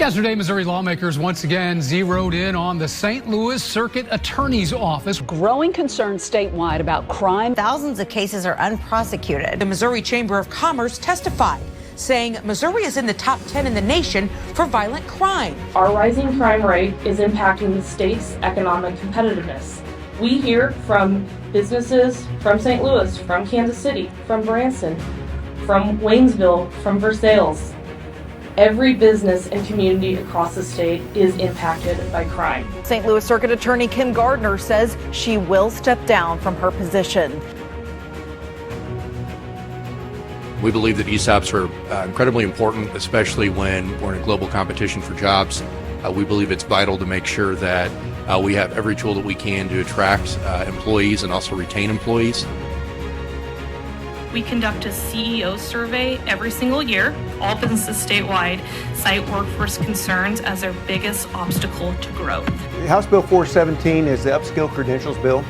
Yesterday, Missouri lawmakers once again zeroed in on the St. Louis Circuit Attorney's Office. Growing concerns statewide about crime. Thousands of cases are unprosecuted. The Missouri Chamber of Commerce testified, saying Missouri is in the top 10 in the nation for violent crime. Our rising crime rate is impacting the state's economic competitiveness. We hear from businesses from St. Louis, from Kansas City, from Branson, from Waynesville, from Versailles. Every business and community across the state is impacted by crime. St. Louis Circuit Attorney Kim Gardner says she will step down from her position. We believe that ESOPs are incredibly important, especially when we're in a global competition for jobs. We believe it's vital to make sure that we have every tool that we can to attract employees and also retain employees. We conduct a CEO survey every single year. All businesses statewide cite workforce concerns as their biggest obstacle to growth. House Bill 417 is the Upskill Credentials Bill.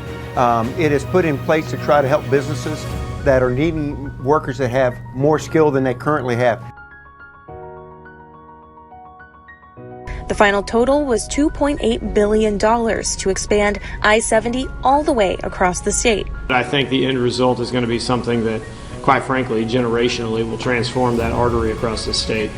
It is put in place to try to help businesses that are needing workers that have more skill than they currently have. The final total was $2.8 billion to expand I-70 all the way across the state. I think the end result is going to be something that, quite frankly, generationally will transform that artery across the state.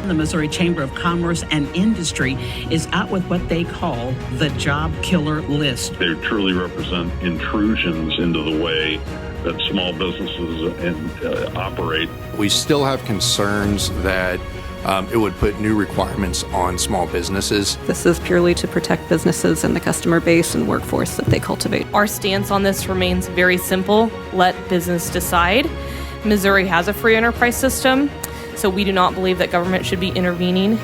The Missouri Chamber of Commerce and Industry is out with what they call the job killer list. They truly represent intrusions into the way that small businesses operate. We still have concerns that it would put new requirements on small businesses. This is purely to protect businesses and the customer base and workforce that they cultivate. Our stance on this remains very simple. Let business decide. Missouri has a free enterprise system, so we do not believe that government should be intervening